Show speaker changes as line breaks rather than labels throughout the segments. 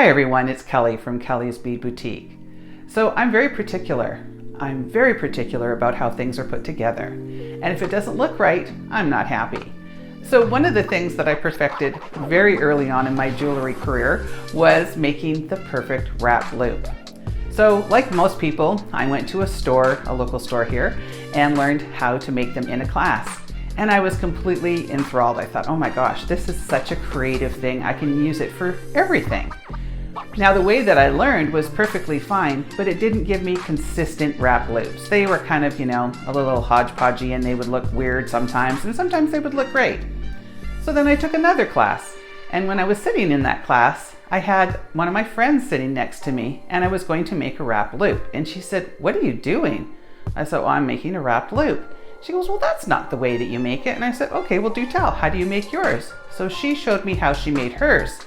Hi everyone, it's Kelly from Kelly's Bead Boutique. So I'm very particular. I'm very particular about how things are put together. And if it doesn't look right, I'm not happy. So one of the things that I perfected very early on in my jewelry career was making the perfect wrap loop. So like most people, I went to a local store here, and learned how to make them in a class. And I was completely enthralled. I thought, oh my gosh, this is such a creative thing. I can use it for everything. Now the way that I learned was perfectly fine, but it didn't give me consistent wrap loops. They were kind of, a little hodgepodgey, and they would look weird sometimes, and sometimes they would look great. So then I took another class, and when I was sitting in that class, I had one of my friends sitting next to me, and I was going to make a wrap loop. And she said, "What are you doing?" I said, "Well, I'm making a wrap loop." She goes, "Well, that's not the way that you make it." And I said, "Okay, well, do tell. How do you make yours?" So she showed me how she made hers.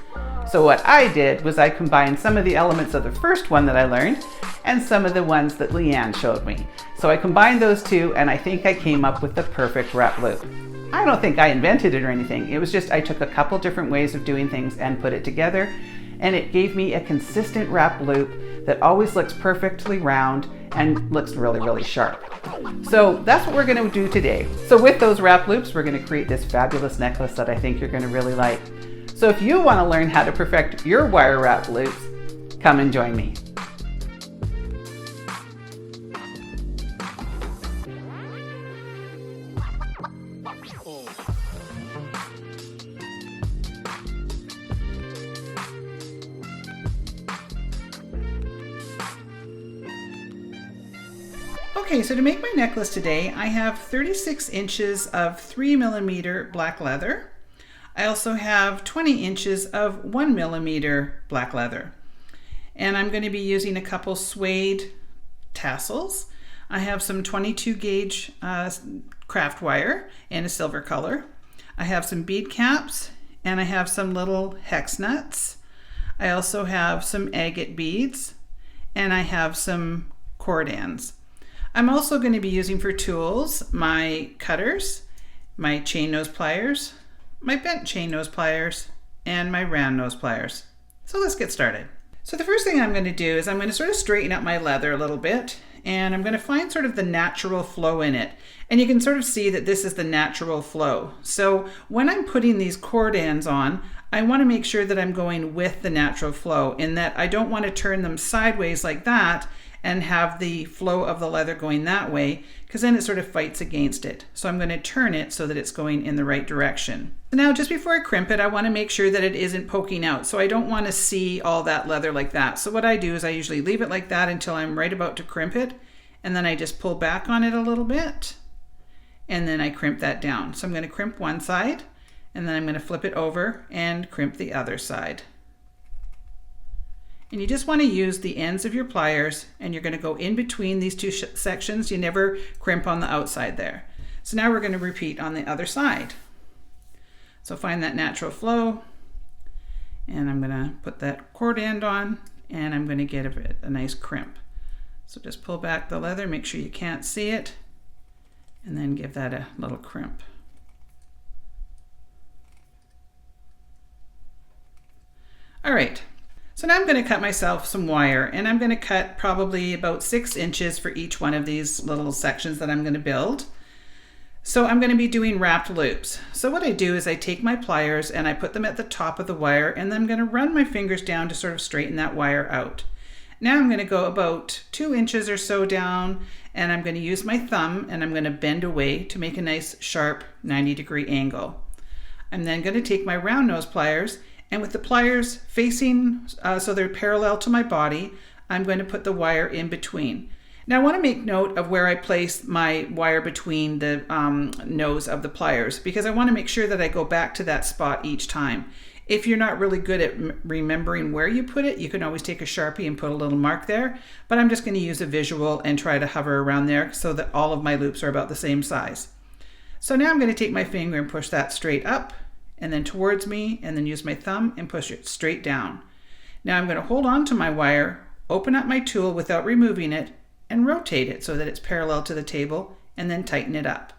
So what I did was I combined some of the elements of the first one that I learned and some of the ones that Leanne showed me. So I combined those two, and I think I came up with the perfect wrap loop. I don't think I invented it or anything. It was just I took a couple different ways of doing things and put it together, and it gave me a consistent wrap loop that always looks perfectly round and looks really, really sharp. So that's what we're going to do today. So with those wrap loops, we're going to create this fabulous necklace that I think you're going to really like. So if you want to learn how to perfect your wire wrap loops, come and join me. Okay, so to make my necklace today, I have 36 inches of 3mm black leather. I also have 20 inches of 1mm black leather. And I'm going to be using a couple suede tassels. I have some 22 gauge craft wire in a silver color. I have some bead caps, and I have some little hex nuts. I also have some agate beads, and I have some cordons. I'm also going to be using for tools my cutters, my chain nose pliers, my bent chain nose pliers, and my round nose pliers. So let's get started. So the first thing I'm going to do is I'm going to sort of straighten out my leather a little bit, and I'm going to find sort of the natural flow in it. And you can sort of see that this is the natural flow. So when I'm putting these cordons on, I want to make sure that I'm going with the natural flow, in that I don't want to turn them sideways like that and have the flow of the leather going that way, because then it sort of fights against it. So I'm going to turn it so that it's going in the right direction. So now just before I crimp it, I want to make sure that it isn't poking out. So I don't want to see all that leather like that. So what I do is I usually leave it like that until I'm right about to crimp it, and then I just pull back on it a little bit, and then I crimp that down. So I'm going to crimp one side, and then I'm going to flip it over and crimp the other side. And you just want to use the ends of your pliers, and you're going to go in between these two sections. You never crimp on the outside there. So now we're going to repeat on the other side. So find that natural flow, and I'm going to put that cord end on, and I'm going to get a nice crimp. So just pull back the leather, make sure you can't see it, and then give that a little crimp. All right. So now I'm going to cut myself some wire, and I'm going to cut probably about 6 inches for each one of these little sections that I'm going to build. So I'm going to be doing wrapped loops. So what I do is I take my pliers and I put them at the top of the wire, and then I'm going to run my fingers down to sort of straighten that wire out. Now I'm going to go about 2 inches or so down, and I'm going to use my thumb, and I'm going to bend away to make a nice sharp 90-degree angle. I'm then going to take my round nose pliers, and with the pliers facing so they're parallel to my body, I'm going to put the wire in between. Now I want to make note of where I place my wire between the nose of the pliers, because I want to make sure that I go back to that spot each time. If you're not really good at remembering where you put it, you can always take a Sharpie and put a little mark there, but I'm just going to use a visual and try to hover around there so that all of my loops are about the same size. So now I'm going to take my finger and push that straight up, and then towards me, and then use my thumb and push it straight down. Now I'm going to hold on to my wire, open up my tool without removing it, and rotate it so that it's parallel to the table, and then tighten it up.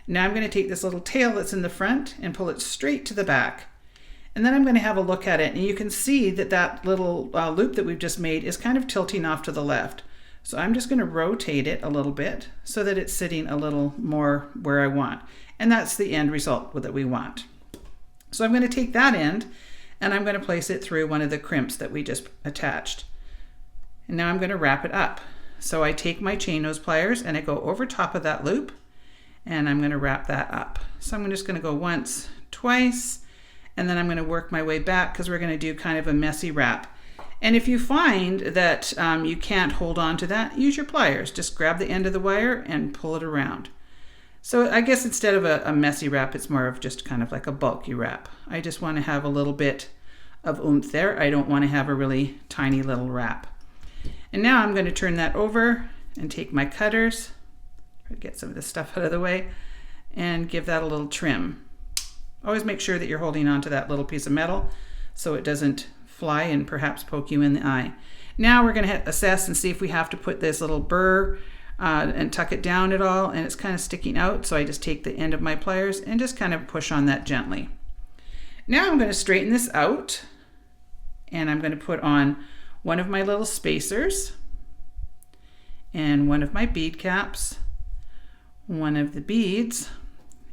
Now I'm going to take this little tail that's in the front and pull it straight to the back. And then I'm going to have a look at it, and you can see that that little loop that we've just made is kind of tilting off to the left. So I'm just going to rotate it a little bit so that it's sitting a little more where I want. And that's the end result that we want. So I'm going to take that end and I'm going to place it through one of the crimps that we just attached. And now I'm going to wrap it up. So I take my chain nose pliers and I go over top of that loop and I'm going to wrap that up. So I'm just going to go once, twice, and then I'm going to work my way back because we're going to do kind of a messy wrap. And if you find that you can't hold on to that, use your pliers. Just grab the end of the wire and pull it around. So I guess instead of a messy wrap, it's more of just kind of like a bulky wrap. I just want to have a little bit of oomph there. I don't want to have a really tiny little wrap. And now I'm going to turn that over and take my cutters, try to get some of this stuff out of the way, and give that a little trim. Always make sure that you're holding on to that little piece of metal so it doesn't fly and perhaps poke you in the eye. Now we're going to assess and see if we have to put this little burr and tuck it down at all, and it's kind of sticking out, so I just take the end of my pliers and just kind of push on that gently. Now I'm going to straighten this out, and I'm going to put on one of my little spacers and one of my bead caps, one of the beads,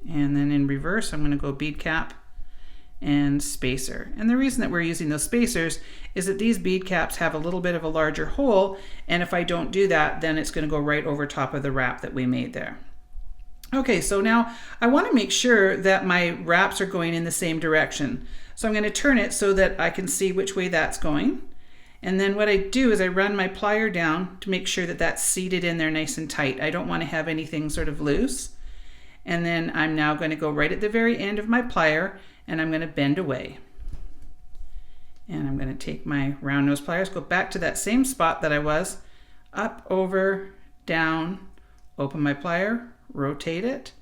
and then in reverse I'm going to go bead cap and spacer. And the reason that we're using those spacers is that these bead caps have a little bit of a larger hole, and if I don't do that, then it's going to go right over top of the wrap that we made there. Okay, so now I want to make sure that my wraps are going in the same direction. So I'm going to turn it so that I can see which way that's going. And then what I do is I run my plier down to make sure that that's seated in there nice and tight. I don't want to have anything sort of loose. And then I'm now going to go right at the very end of my plier and I'm going to bend away. And I'm going to take my round nose pliers, go back to that same spot that I was, up, over, down, open my plier, rotate it,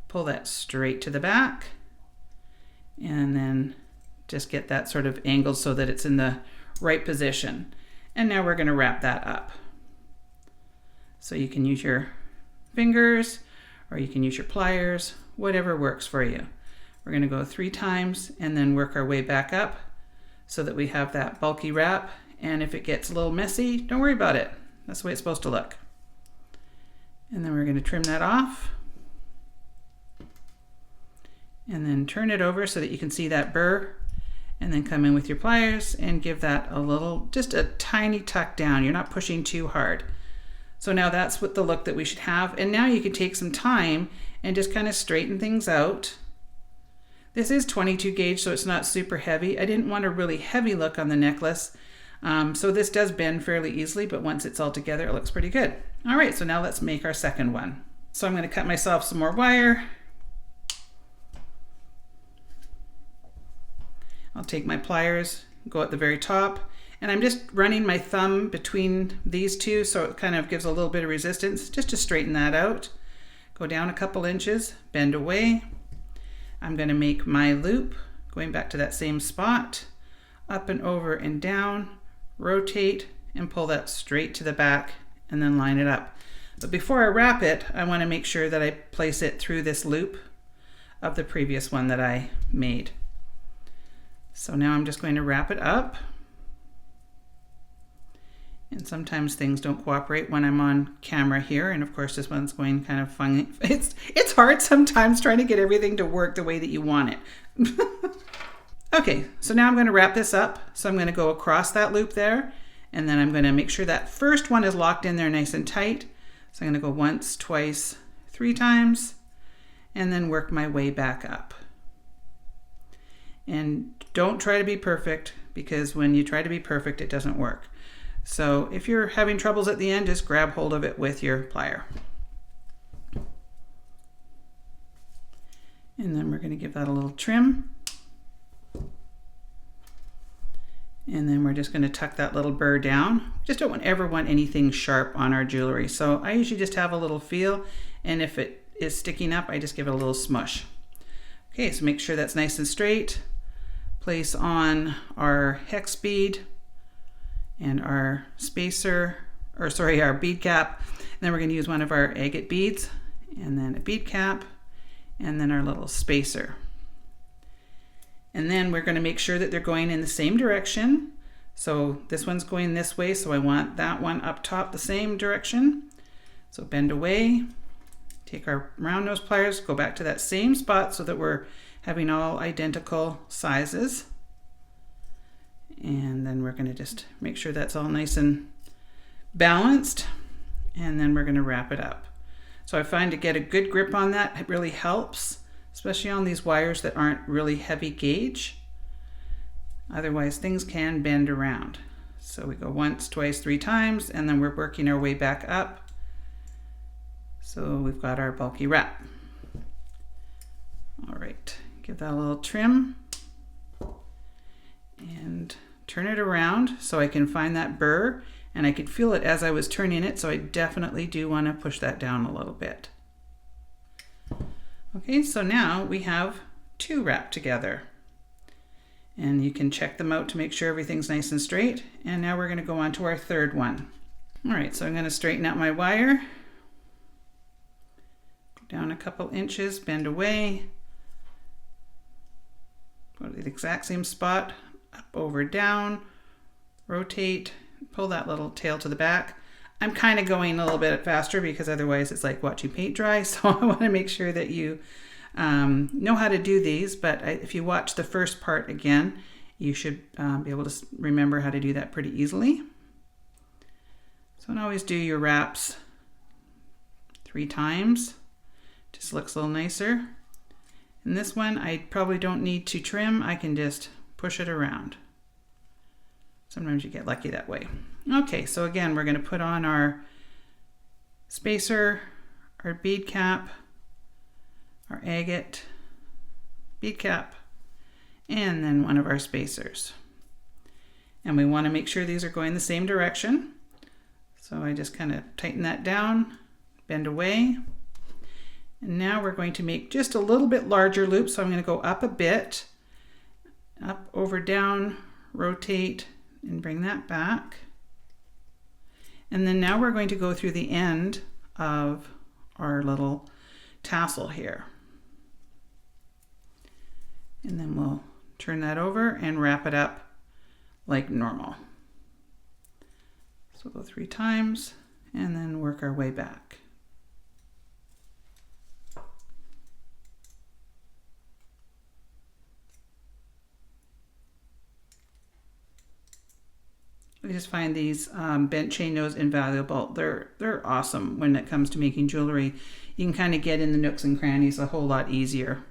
pull that straight to the back, and then just get that sort of angled so that it's in the right position. And now we're going to wrap that up. So you can use your fingers or you can use your pliers, whatever works for you. We're going to go 3 times and then work our way back up so that we have that bulky wrap. And if it gets a little messy, don't worry about it. That's the way it's supposed to look. And then we're going to trim that off and then turn it over so that you can see that burr, and then come in with your pliers and give that a little, just a tiny tuck down. You're not pushing too hard. So now that's what the look that we should have. And now you can take some time and just kind of straighten things out. This is 22 gauge, so it's not super heavy. I didn't want a really heavy look on the necklace. So this does bend fairly easily, but once it's all together, it looks pretty good. All right, so now let's make our second one. So I'm going to cut myself some more wire. I'll take my pliers, go at the very top, and I'm just running my thumb between these two so it kind of gives a little bit of resistance just to straighten that out. Go down a couple inches, bend away. I'm going to make my loop, going back to that same spot, up and over and down, rotate, and pull that straight to the back, and then line it up. But before I wrap it, I want to make sure that I place it through this loop of the previous one that I made. So now I'm just going to wrap it up. And sometimes things don't cooperate when I'm on camera here. And of course this one's going kind of funny. It's hard sometimes trying to get everything to work the way that you want it. Okay, so now I'm going to wrap this up. So I'm going to go across that loop there. And then I'm going to make sure that first one is locked in there nice and tight. So I'm going to go once, twice, 3 times, and then work my way back up. And don't try to be perfect, because when you try to be perfect, it doesn't work. So if you're having troubles at the end, just grab hold of it with your plier. And then we're going to give that a little trim. And then we're just going to tuck that little burr down. Just don't ever want anything sharp on our jewelry. So I usually just have a little feel, and if it is sticking up, I just give it a little smush. Okay, so make sure that's nice and straight. Place on our hex bead and our spacer, or sorry, our bead cap. And then we're going to use one of our agate beads, and then a bead cap, and then our little spacer. And then we're going to make sure that they're going in the same direction. So this one's going this way, so I want that one up top the same direction. So bend away, take our round nose pliers, go back to that same spot so that we're having all identical sizes. And then we're going to just make sure that's all nice and balanced. And then we're going to wrap it up. So I find to get a good grip on that, it really helps, especially on these wires that aren't really heavy gauge. Otherwise things can bend around. So we go once, twice, 3 times, and then we're working our way back up. So we've got our bulky wrap. All right, give that a little trim and turn it around so I can find that burr, and I could feel it as I was turning it, so I definitely do want to push that down a little bit. Okay, so now we have 2 wrapped together. And you can check them out to make sure everything's nice and straight. And now we're going to go on to our 3rd one. All right, so I'm going to straighten out my wire. Go down a couple inches, bend away. Go to the exact same spot, up, over, down, rotate, pull that little tail to the back. I'm kind of going a little bit faster because otherwise it's like watching paint dry. So I want to make sure that you know how to do these, but if you watch the first part again, you should be able to remember how to do that pretty easily. So don't always do your wraps 3 times, just looks a little nicer. And this one, I probably don't need to trim, I can just push it around. Sometimes you get lucky that way. Okay, so again, we're going to put on our spacer, our bead cap, our agate, bead cap, and then one of our spacers. And we want to make sure these are going the same direction. So I just kind of tighten that down, bend away. And now we're going to make just a little bit larger loop. So I'm going to go up a bit, up, over, down, rotate, and bring that back. And then now we're going to go through the end of our little tassel here. And then we'll turn that over and wrap it up like normal. So we'll go 3 times and then work our way back. I just find these bent chain nose invaluable. They're awesome when it comes to making jewelry. You can kind of get in the nooks and crannies a whole lot easier.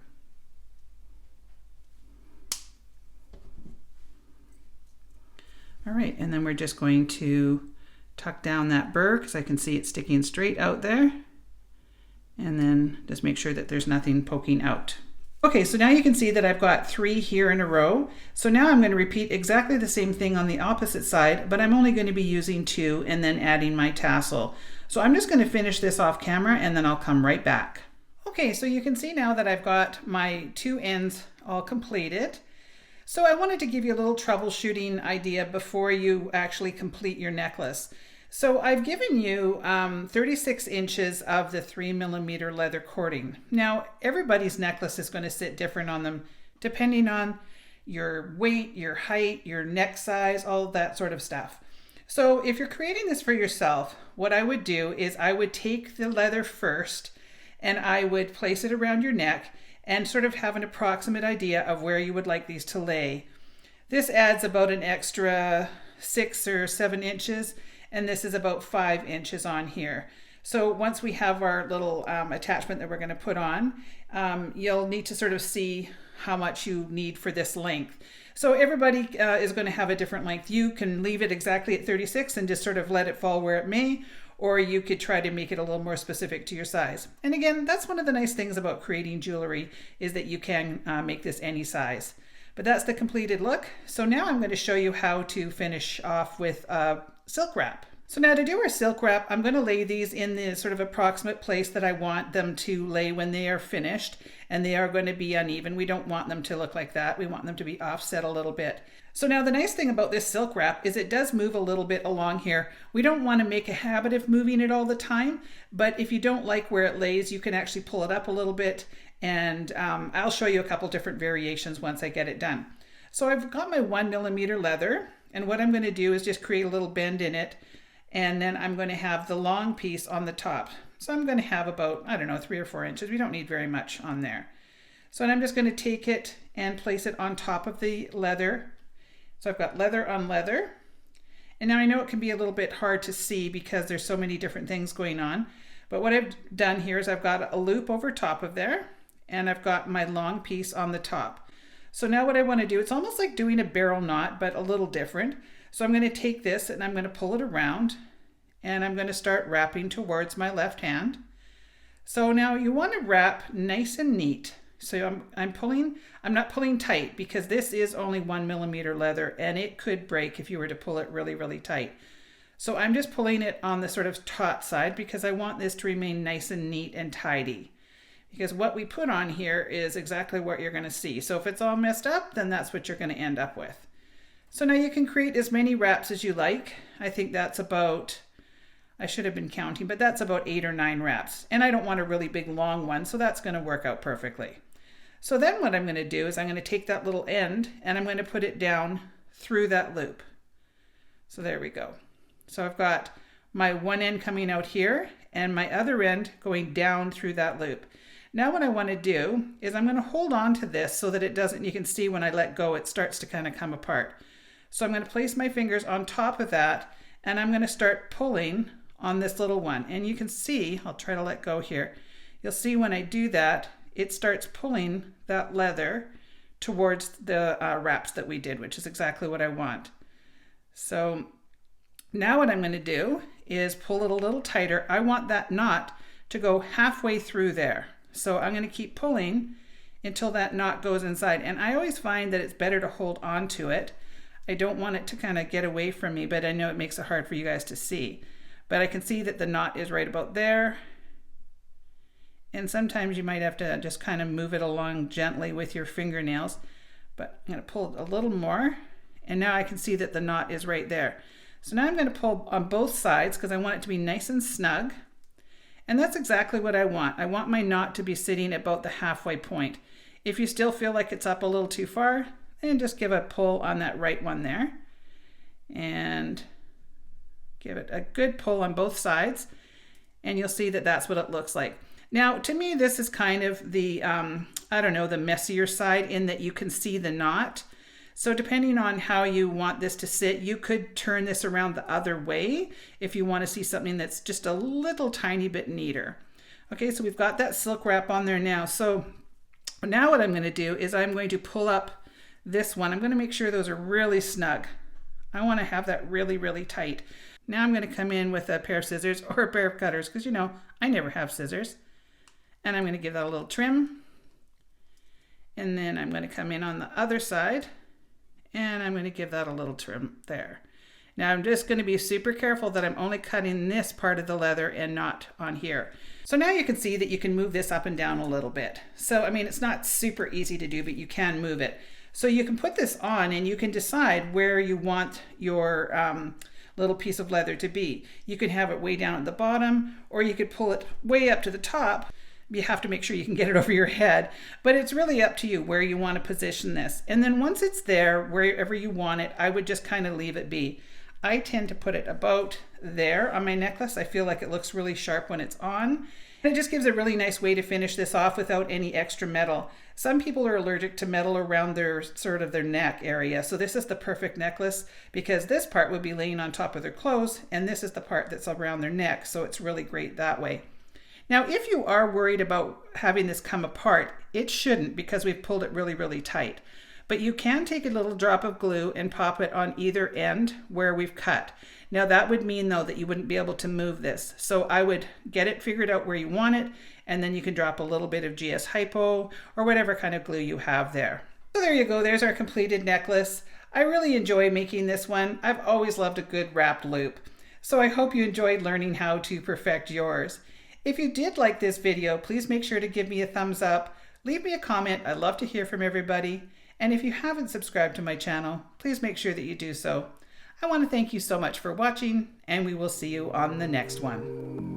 All right, and then we're just going to tuck down that burr because I can see it sticking straight out there. And then just make sure that there's nothing poking out. Okay, so now you can see that I've got 3 here in a row. So now I'm going to repeat exactly the same thing on the opposite side, but I'm only going to be using 2 and then adding my tassel. So I'm just going to finish this off camera and then I'll come right back. Okay, so you can see now that I've got my 2 ends all completed. So I wanted to give you a little troubleshooting idea before you actually complete your necklace. So I've given you 36 inches of the 3mm leather cording. Now everybody's necklace is going to sit different on them depending on your weight, your height, your neck size, all of that sort of stuff. So if you're creating this for yourself, what I would do is I would take the leather first and I would place it around your neck and sort of have an approximate idea of where you would like these to lay. This adds about an extra 6 or 7 inches, and this is about 5 inches on here. So once we have our little attachment that we're going to put on, you'll need to sort of see how much you need for this length. So everybody is going to have a different length. You can leave it exactly at 36 and just sort of let it fall where it may, or you could try to make it a little more specific to your size. And again, that's one of the nice things about creating jewelry is that you can make this any size. But that's the completed look. So now I'm going to show you how to finish off with silk wrap. So now to do our silk wrap, I'm going to lay these in the sort of approximate place that I want them to lay when they are finished, and they are going to be uneven. We don't want them to look like that. We want them to be offset a little bit. So now the nice thing about this silk wrap is it does move a little bit along here. We don't want to make a habit of moving it all the time, but if you don't like where it lays, you can actually pull it up a little bit, and I'll show you a couple different variations once I get it done. So I've got my 1mm leather, and what I'm going to do is just create a little bend in it. And then I'm going to have the long piece on the top. So I'm going to have about, I don't know, 3 or 4 inches. We don't need very much on there. So I'm just going to take it and place it on top of the leather. So I've got leather on leather. And now I know it can be a little bit hard to see because there's so many different things going on. But what I've done here is I've got a loop over top of there, and I've got my long piece on the top. So now what I want to do, it's almost like doing a barrel knot, but a little different. So I'm going to take this and I'm going to pull it around, and I'm going to start wrapping towards my left hand. So now you want to wrap nice and neat. So I'm not pulling tight because this is only 1mm leather and it could break if you were to pull it really, really tight. So I'm just pulling it on the sort of taut side because I want this to remain nice and neat and tidy. Because what we put on here is exactly what you're going to see. So if it's all messed up, then that's what you're going to end up with. So now you can create as many wraps as you like. I think that's about, I should have been counting, but that's about 8 or 9 wraps. And I don't want a really big long one, so that's going to work out perfectly. So then what I'm going to do is I'm going to take that little end and I'm going to put it down through that loop. So there we go. So I've got my one end coming out here and my other end going down through that loop. Now what I want to do is I'm going to hold on to this so that it doesn't, you can see when I let go, it starts to kind of come apart. So I'm going to place my fingers on top of that and I'm going to start pulling on this little one. And you can see, I'll try to let go here. You'll see when I do that, it starts pulling that leather towards the wraps that we did, which is exactly what I want. So now what I'm going to do is pull it a little tighter. I want that knot to go halfway through there. So I'm going to keep pulling until that knot goes inside. And I always find that it's better to hold on to it. I don't want it to kind of get away from me, but I know it makes it hard for you guys to see. But I can see that the knot is right about there. And sometimes you might have to just kind of move it along gently with your fingernails. But I'm going to pull a little more. And now I can see that the knot is right there. So now I'm going to pull on both sides because I want it to be nice and snug. And that's exactly what I want. I want my knot to be sitting about the halfway point. If you still feel like it's up a little too far, then just give a pull on that right one there. And give it a good pull on both sides. And you'll see that that's what it looks like. Now, to me, this is kind of the, I don't know, the messier side in that you can see the knot. So depending on how you want this to sit, you could turn this around the other way if you want to see something that's just a little tiny bit neater. Okay, so we've got that silk wrap on there now. So now what I'm going to do is I'm going to pull up this one. I'm going to make sure those are really snug. I want to have that really, really tight. Now I'm going to come in with a pair of scissors or a pair of cutters because, you know, I never have scissors. And I'm going to give that a little trim. And then I'm going to come in on the other side and I'm going to give that a little trim there. Now I'm just going to be super careful that I'm only cutting this part of the leather and not on here. So now you can see that you can move this up and down a little bit. So, I mean, it's not super easy to do, but you can move it. So you can put this on and you can decide where you want your little piece of leather to be. You can have it way down at the bottom, or you could pull it way up to the top. You have to make sure you can get it over your head, but it's really up to you where you want to position this. And then once it's there, wherever you want it, I would just kind of leave it be. I tend to put it about there on my necklace. I feel like it looks really sharp when it's on. And it just gives a really nice way to finish this off without any extra metal. Some people are allergic to metal around their sort of their neck area. So this is the perfect necklace because this part would be laying on top of their clothes and this is the part that's around their neck. So it's really great that way. Now, if you are worried about having this come apart, it shouldn't because we've pulled it really, really tight. But you can take a little drop of glue and pop it on either end where we've cut. Now that would mean though that you wouldn't be able to move this. So I would get it figured out where you want it, and then you can drop a little bit of GS Hypo or whatever kind of glue you have there. So there you go, there's our completed necklace. I really enjoy making this one. I've always loved a good wrapped loop. So I hope you enjoyed learning how to perfect yours. If you did like this video, please make sure to give me a thumbs up. Leave me a comment. I'd love to hear from everybody. And if you haven't subscribed to my channel, please make sure that you do so. I want to thank you so much for watching, and we will see you on the next one.